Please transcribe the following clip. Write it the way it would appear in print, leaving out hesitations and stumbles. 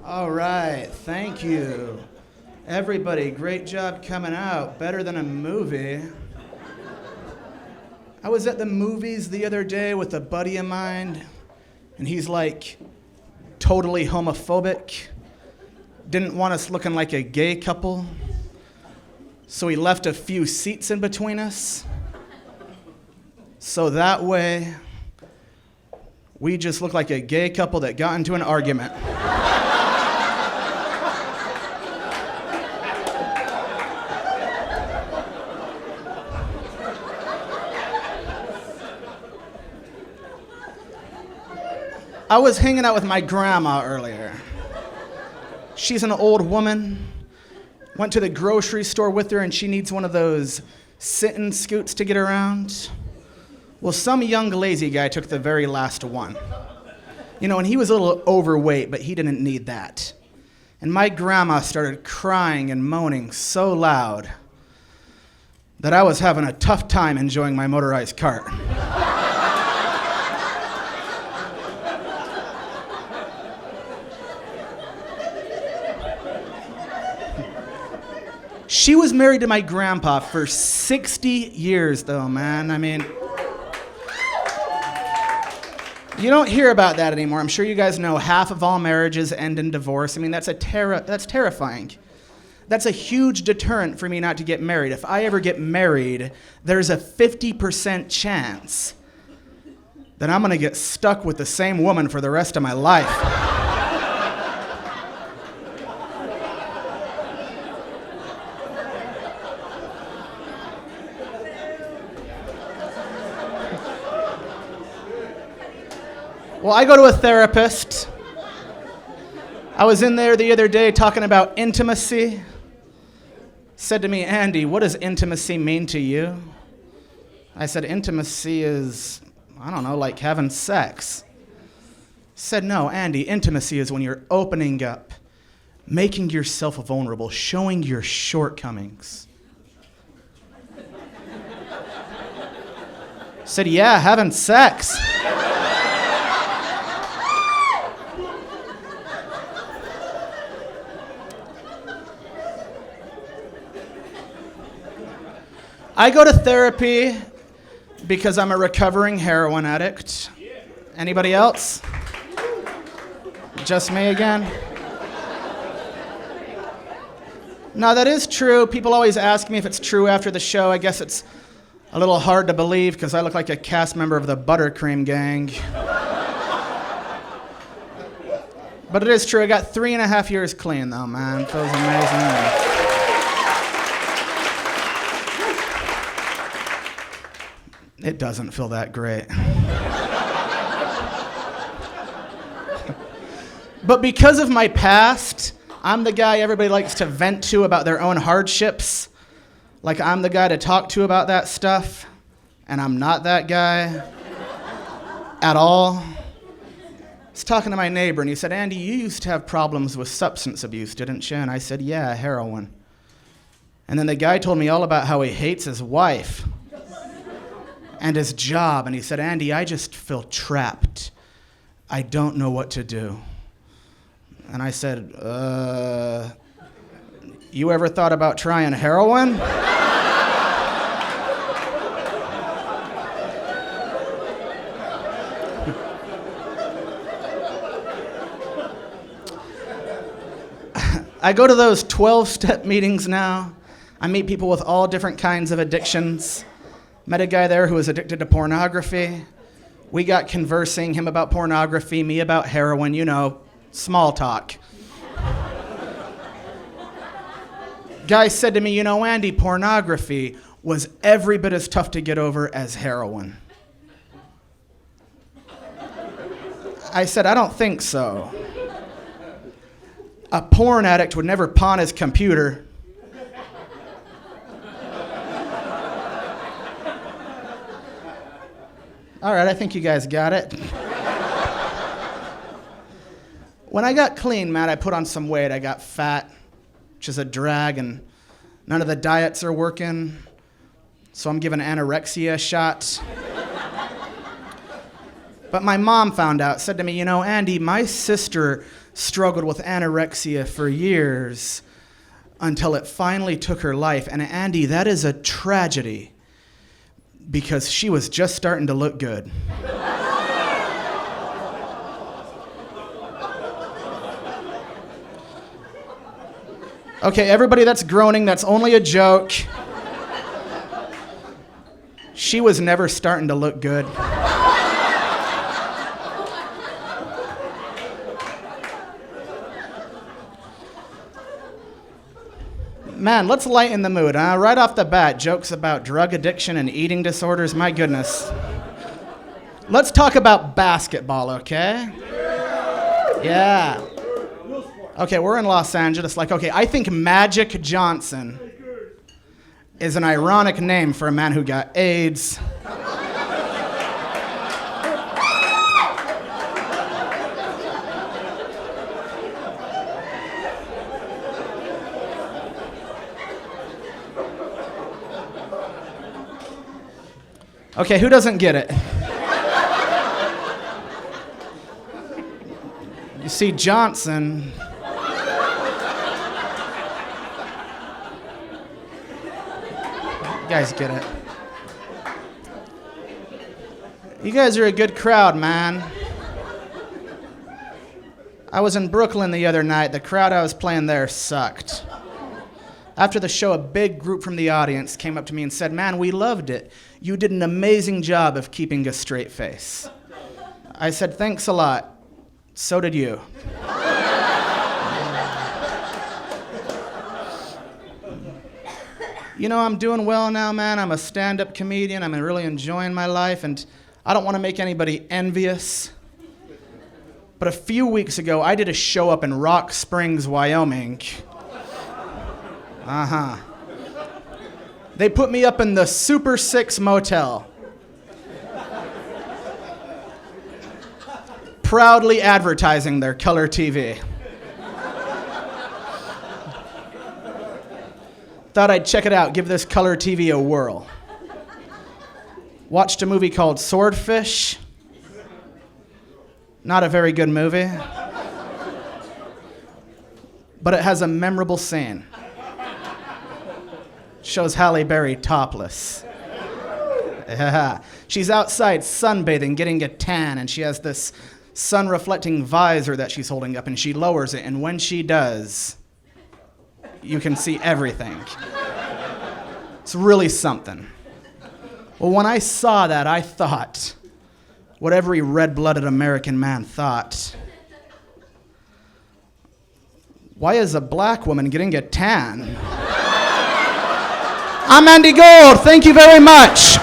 All right, thank you. Everybody, great job coming out. Better than a movie. I was at the movies the other day with a buddy of mine, and he's like totally homophobic. Didn't want us looking like a gay couple, so he left a few seats in between us. So that way, we just look like a gay couple that got into an argument. I was hanging out with my grandma earlier. She's an old woman. Went to the grocery store with her and she needs one of those sit-in scoots to get around. Well, some young lazy guy took the very last one. You know, and he was a little overweight, but he didn't need that. And my grandma started crying and moaning so loud that I was having a tough time enjoying my motorized cart. She was married to my grandpa for 60 years, though, man. I mean, you don't hear about that anymore. I'm sure you guys know half of all marriages end in divorce. I mean, that's terrifying. That's a huge deterrent for me not to get married. If I ever get married, there's a 50% chance that I'm gonna get stuck with the same woman for the rest of my life. Well, I go to a therapist. I was in there the other day talking about intimacy. Said to me, Andy, what does intimacy mean to you? I said, intimacy is, I don't know, like having sex. Said, no, Andy, intimacy is when you're opening up, making yourself vulnerable, showing your shortcomings. Said, yeah, having sex. I go to therapy because I'm a recovering heroin addict. Anybody else? Just me again? No, that is true. People always ask me if it's true after the show. I guess it's a little hard to believe because I look like a cast member of the Buttercream Gang. But it is true. I got 3.5 years clean, though, man. Feels amazing. It doesn't feel that great. But because of my past, I'm the guy everybody likes to vent to about their own hardships. Like I'm the guy to talk to about that stuff, and I'm not that guy at all. I was talking to my neighbor, and he said, Andy, you used to have problems with substance abuse, didn't you? And I said, yeah, heroin. And then the guy told me all about how he hates his wife and his job, and he said, Andy, I just feel trapped. I don't know what to do. And I said, you ever thought about trying heroin? I go to those 12-step meetings now. I meet people with all different kinds of addictions. Met a guy there who was addicted to pornography. We got conversing, him about pornography, me about heroin, you know, small talk. Guy said to me, you know, Andy, pornography was every bit as tough to get over as heroin. I said, I don't think so. A porn addict would never pawn his computer. All right, I think you guys got it. When I got clean, Matt, I put on some weight. I got fat, which is a drag, and none of the diets are working, so I'm giving anorexia a shot. But my mom found out, said to me, you know, Andy, my sister struggled with anorexia for years until it finally took her life. And Andy, that is a tragedy because she was just starting to look good. Okay, everybody that's groaning, that's only a joke. She was never starting to look good. Man, let's lighten the mood, huh? Right off the bat, jokes about drug addiction and eating disorders, my goodness. Let's talk about basketball, okay? Yeah. Okay, we're in Los Angeles. I think Magic Johnson is an ironic name for a man who got AIDS. Okay, who doesn't get it? You see, Johnson... You guys get it. You guys are a good crowd, man. I was in Brooklyn the other night. The crowd I was playing there sucked. After the show, a big group from the audience came up to me and said, "Man, we loved it. You did an amazing job of keeping a straight face." I said, "Thanks a lot. So did you." You know, I'm doing well now, man. I'm a stand-up comedian. I'm really enjoying my life, and I don't want to make anybody envious. But a few weeks ago, I did a show up in Rock Springs, Wyoming. They put me up in the Super 6 Motel. Proudly advertising their color TV. Thought I'd check it out, give this color TV a whirl. Watched a movie called Swordfish. Not a very good movie. But it has a memorable scene. Shows Halle Berry topless. Yeah. She's outside sunbathing, getting a tan, and she has this sun-reflecting visor that she's holding up, and she lowers it, and when she does, you can see everything. It's really something. Well, when I saw that, I thought what every red-blooded American man thought. Why is a black woman getting a tan? I'm Andy Gold. Thank you very much.